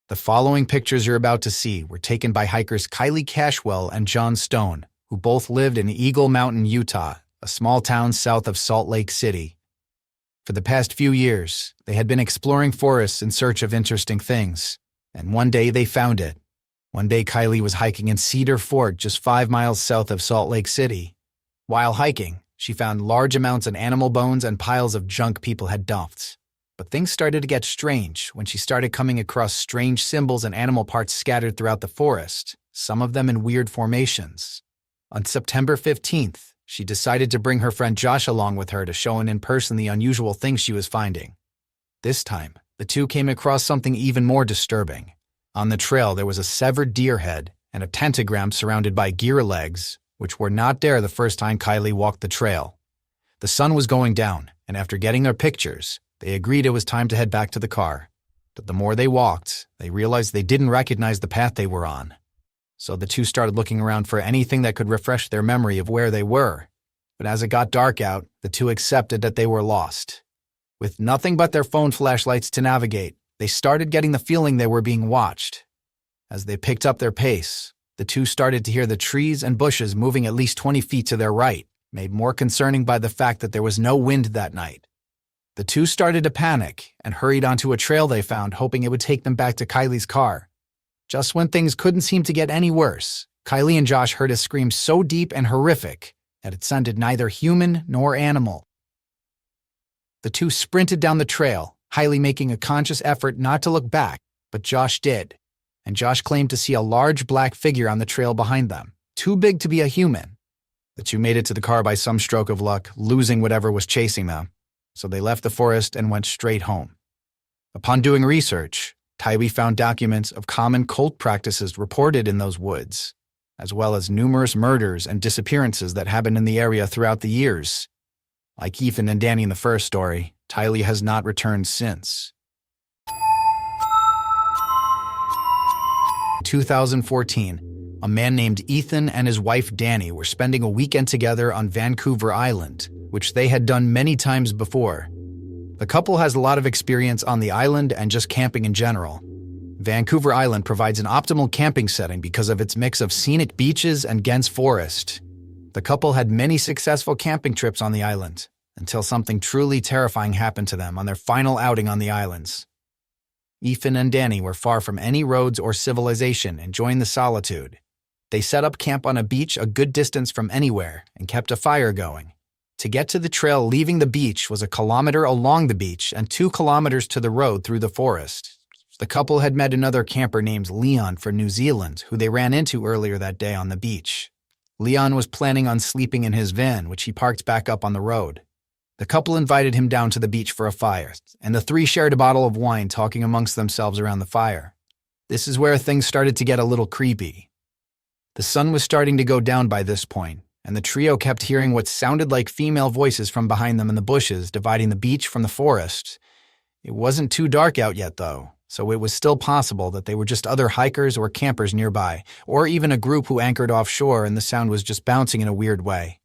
The following pictures you're about to see were taken by hikers Kylie Cashwell and John Stone, who both lived in Eagle Mountain, Utah, a small town south of Salt Lake City. For the past few years, they had been exploring forests in search of interesting things, and one day they found it. One day Kylie was hiking in Cedar Fort, just 5 miles south of Salt Lake City. While hiking, she found large amounts of animal bones and piles of junk people had dumped. But things started to get strange when she started coming across strange symbols and animal parts scattered throughout the forest, some of them in weird formations. On September 15th, she decided to bring her friend Josh along with her to show him in person the unusual things she was finding. This time, the two came across something even more disturbing. On the trail, there was a severed deer head and a pentagram surrounded by gear legs, which were not there the first time Kylie walked the trail. The sun was going down, and after getting their pictures, they agreed it was time to head back to the car. But the more they walked, they realized they didn't recognize the path they were on. So the two started looking around for anything that could refresh their memory of where they were. But as it got dark out, the two accepted that they were lost. With nothing but their phone flashlights to navigate, they started getting the feeling they were being watched. As they picked up their pace, the two started to hear the trees and bushes moving at least 20 feet to their right, made more concerning by the fact that there was no wind that night. The two started to panic and hurried onto a trail they found, hoping it would take them back to Kylie's car. Just when things couldn't seem to get any worse, Kylie and Josh heard a scream so deep and horrific that it sounded neither human nor animal. The two sprinted down the trail, Kylie making a conscious effort not to look back, but Josh did, and Josh claimed to see a large black figure on the trail behind them, too big to be a human. The two made it to the car by some stroke of luck, losing whatever was chasing them, so they left the forest and went straight home. Upon doing research, Kylie found documents of common cult practices reported in those woods, as well as numerous murders and disappearances that happened in the area throughout the years. Like Ethan and Danny in the first story, Kylie has not returned since. 2014, a man named Ethan and his wife Danny were spending a weekend together on Vancouver Island, which they had done many times before. The couple has a lot of experience on the island and just camping in general. Vancouver Island provides an optimal camping setting because of its mix of scenic beaches and dense forest. The couple had many successful camping trips on the island, until something truly terrifying happened to them on their final outing on the islands. Ethan and Danny were far from any roads or civilization, enjoying the solitude. They set up camp on a beach a good distance from anywhere and kept a fire going. To get to the trail leaving the beach was 1 kilometer along the beach and 2 kilometers to the road through the forest. The couple had met another camper named Leon from New Zealand, who they ran into earlier that day on the beach. Leon was planning on sleeping in his van, which he parked back up on the road. The couple invited him down to the beach for a fire, and the three shared a bottle of wine, talking amongst themselves around the fire. This is where things started to get a little creepy. The sun was starting to go down by this point, and the trio kept hearing what sounded like female voices from behind them in the bushes, dividing the beach from the forest. It wasn't too dark out yet, though, so it was still possible that they were just other hikers or campers nearby, or even a group who anchored offshore and the sound was just bouncing in a weird way.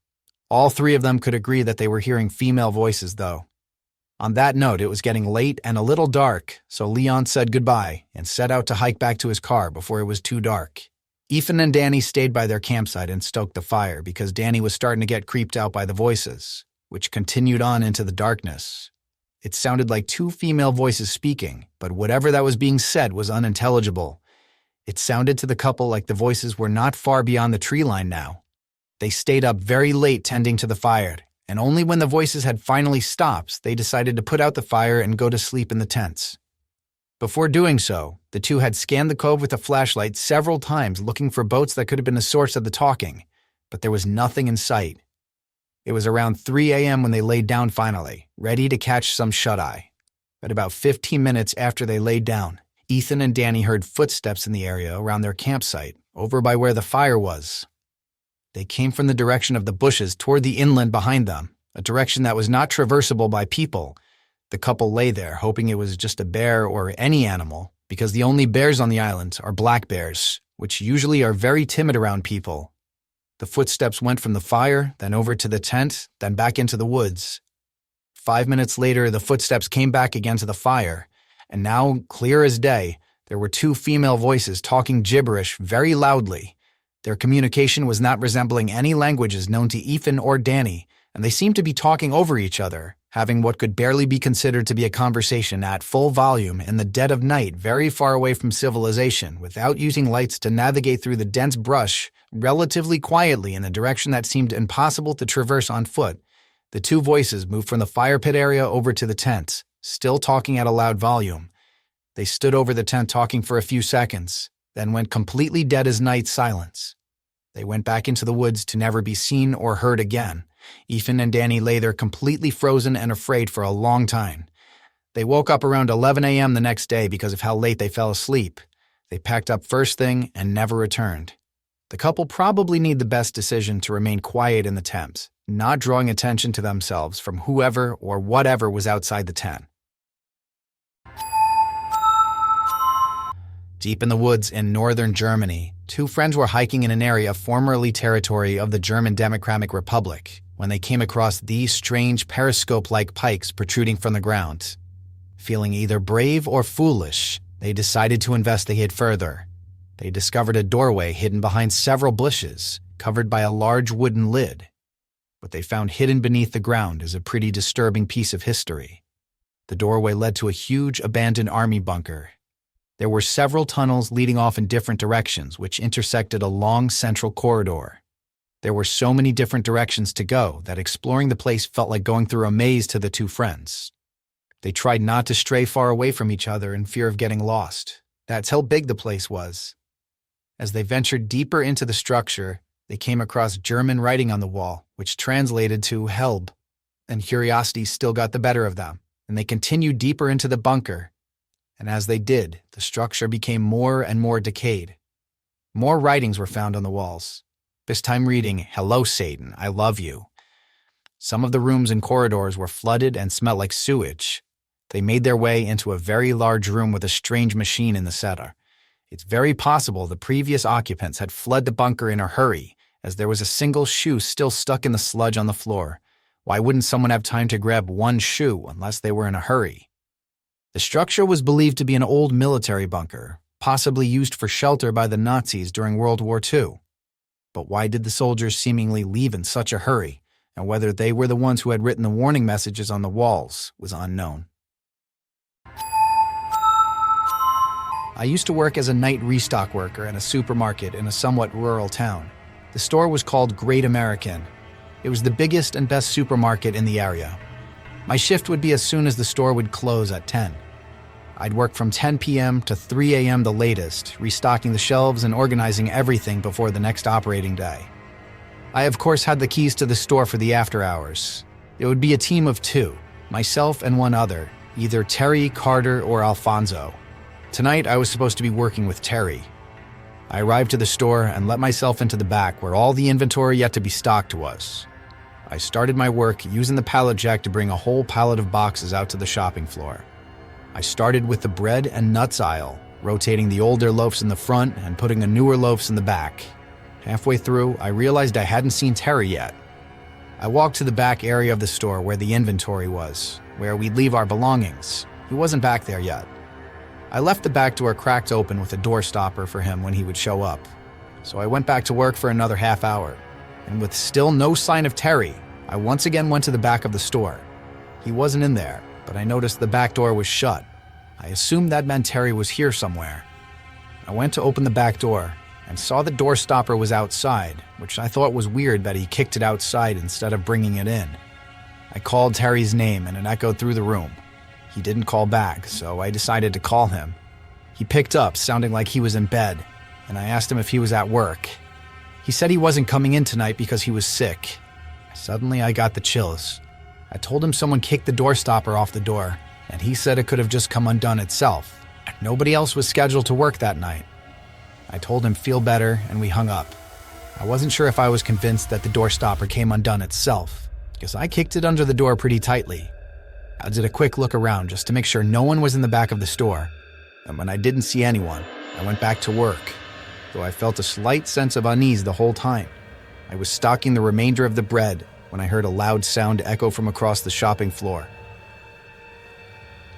All three of them could agree that they were hearing female voices, though. On that note, it was getting late and a little dark, so Leon said goodbye and set out to hike back to his car before it was too dark. Ethan and Danny stayed by their campsite and stoked the fire because Danny was starting to get creeped out by the voices, which continued on into the darkness. It sounded like 2 female voices speaking, but whatever that was being said was unintelligible. It sounded to the couple like the voices were not far beyond the tree line now. They stayed up very late tending to the fire, and only when the voices had finally stopped, they decided to put out the fire and go to sleep in the tents. Before doing so, the two had scanned the cove with a flashlight several times looking for boats that could have been the source of the talking, but there was nothing in sight. It was around 3 a.m. when they laid down finally, ready to catch some shut-eye. But about 15 minutes after they laid down, Ethan and Danny heard footsteps in the area around their campsite, over by where the fire was. They came from the direction of the bushes toward the inland behind them, a direction that was not traversable by people. The couple lay there, hoping it was just a bear or any animal, because the only bears on the island are black bears, which usually are very timid around people. The footsteps went from the fire, then over to the tent, then back into the woods. 5 minutes later, the footsteps came back again to the fire, and now, clear as day, There were two female voices talking gibberish very loudly. Their communication was not resembling any languages known to Ethan or Danny, and they seemed to be talking over each other, having what could barely be considered to be a conversation at full volume in the dead of night very far away from civilization, without using lights to navigate through the dense brush relatively quietly in a direction that seemed impossible to traverse on foot. The two voices moved from the fire pit area over to the tent, still talking at a loud volume. They stood over the tent talking for a few seconds, then went completely dead as night silence. They went back into the woods to never be seen or heard again. Ethan and Danny lay there completely frozen and afraid for a long time. They woke up around 11 a.m. the next day because of how late they fell asleep. They packed up first thing and never returned. The couple probably made the best decision to remain quiet in the tent, not drawing attention to themselves from whoever or whatever was outside the tent. Deep in the woods in northern Germany, two friends were hiking in an area formerly territory of the German Democratic Republic when they came across these strange periscope-like pikes protruding from the ground. Feeling either brave or foolish, they decided to investigate further. They discovered a doorway hidden behind several bushes, covered by a large wooden lid. What they found hidden beneath the ground is a pretty disturbing piece of history. The doorway led to a huge abandoned army bunker. There were several tunnels leading off in different directions, which intersected a long central corridor. There were so many different directions to go that exploring the place felt like going through a maze to the two friends. They tried not to stray far away from each other in fear of getting lost. That's how big the place was. As they ventured deeper into the structure, they came across German writing on the wall, which translated to "Help," and curiosity still got the better of them, and they continued deeper into the bunker. And as they did, the structure became more and more decayed. More writings were found on the walls, this time reading, "Hello, Satan, I love you." Some of the rooms and corridors were flooded and smelled like sewage. They made their way into a very large room with a strange machine in the center. It's very possible the previous occupants had fled the bunker in a hurry, as there was a single shoe still stuck in the sludge on the floor. Why wouldn't someone have time to grab one shoe unless they were in a hurry? The structure was believed to be an old military bunker, possibly used for shelter by the Nazis during World War II. But why did the soldiers seemingly leave in such a hurry, and whether they were the ones who had written the warning messages on the walls was unknown. I used to work as a night restock worker in a supermarket in a somewhat rural town. The store was called Great American. It was the biggest and best supermarket in the area. My shift would be as soon as the store would close at 10. I'd work from 10 p.m. to 3 a.m. the latest, restocking the shelves and organizing everything before the next operating day. I, of course, had the keys to the store for the after hours. It would be a team of two, myself and one other, either Terry, Carter, or Alfonso. Tonight, I was supposed to be working with Terry. I arrived to the store and let myself into the back where all the inventory yet to be stocked was. I started my work using the pallet jack to bring a whole pallet of boxes out to the shopping floor. I started with the bread and nuts aisle, rotating the older loaves in the front and putting the newer loaves in the back. Halfway through, I realized I hadn't seen Terry yet. I walked to the back area of the store where the inventory was, where we'd leave our belongings. He wasn't back there yet. I left the back door cracked open with a door stopper for him when he would show up. So I went back to work for another half hour. And with still no sign of Terry, I once again went to the back of the store. He wasn't in there, but I noticed the back door was shut. I assumed that meant Terry was here somewhere. I went to open the back door and saw the door stopper was outside, which I thought was weird that he kicked it outside instead of bringing it in. I called Terry's name and it echoed through the room. He didn't call back, so I decided to call him. He picked up, sounding like he was in bed, and I asked him if he was at work. He said he wasn't coming in tonight because he was sick. Suddenly, I got the chills. I told him someone kicked the door stopper off the door, and he said it could have just come undone itself. Nobody else was scheduled to work that night. I told him feel better, and we hung up. I wasn't sure if I was convinced that the door stopper came undone itself, because I kicked it under the door pretty tightly. I did a quick look around just to make sure no one was in the back of the store, and when I didn't see anyone, I went back to work, though I felt a slight sense of unease the whole time. I was stocking the remainder of the bread when I heard a loud sound echo from across the shopping floor.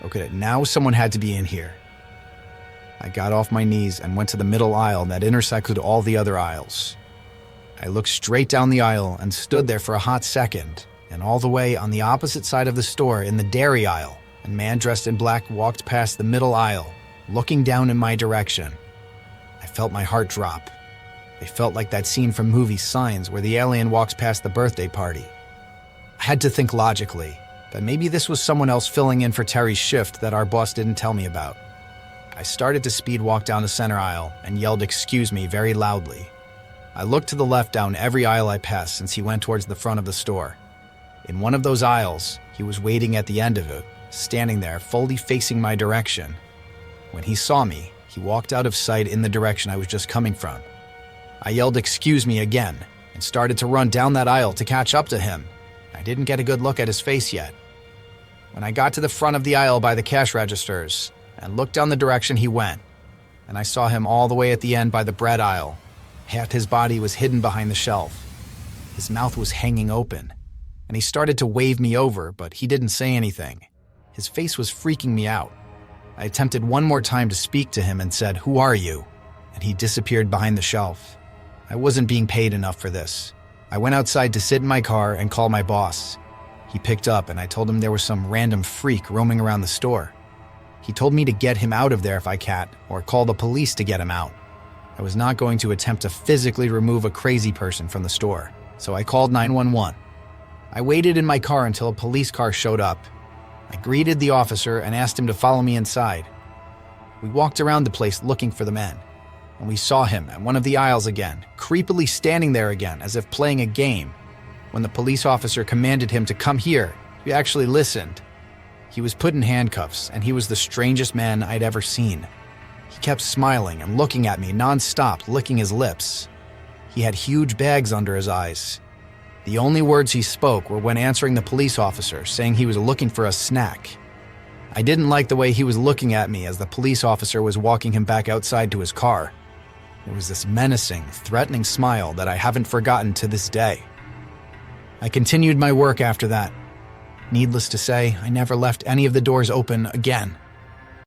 Okay, now someone had to be in here. I got off my knees and went to the middle aisle that intersected all the other aisles. I looked straight down the aisle and stood there for a hot second, and all the way on the opposite side of the store in the dairy aisle, a man dressed in black walked past the middle aisle, looking down in my direction. I felt my heart drop. It felt like that scene from movie Signs where the alien walks past the birthday party. I had to think logically that maybe this was someone else filling in for Terry's shift that our boss didn't tell me about. I started to speed walk down the center aisle and yelled "excuse me" very loudly. I looked to the left down every aisle I passed since he went towards the front of the store. In one of those aisles, he was waiting at the end of it, standing there fully facing my direction. When he saw me, he walked out of sight in the direction I was just coming from. I yelled "excuse me" again and started to run down that aisle to catch up to him. I didn't get a good look at his face yet. When I got to the front of the aisle by the cash registers and looked down the direction he went, and I saw him all the way at the end by the bread aisle. Half his body was hidden behind the shelf. His mouth was hanging open, and he started to wave me over, but he didn't say anything. His face was freaking me out. I attempted one more time to speak to him and said, "Who are you?" And he disappeared behind the shelf. I wasn't being paid enough for this. I went outside to sit in my car and call my boss. He picked up and I told him there was some random freak roaming around the store. He told me to get him out of there if I can, or call the police to get him out. I was not going to attempt to physically remove a crazy person from the store, so I called 911. I waited in my car until a police car showed up. I greeted the officer and asked him to follow me inside. We walked around the place looking for the man, and we saw him at one of the aisles again, creepily standing there again as if playing a game. When the police officer commanded him to come here, he actually listened. He was put in handcuffs, and he was the strangest man I'd ever seen. He kept smiling and looking at me non-stop, licking his lips. He had huge bags under his eyes. The only words he spoke were when answering the police officer, saying he was looking for a snack. I didn't like the way he was looking at me as the police officer was walking him back outside to his car. There was this menacing, threatening smile that I haven't forgotten to this day. I continued my work after that. Needless to say, I never left any of the doors open again.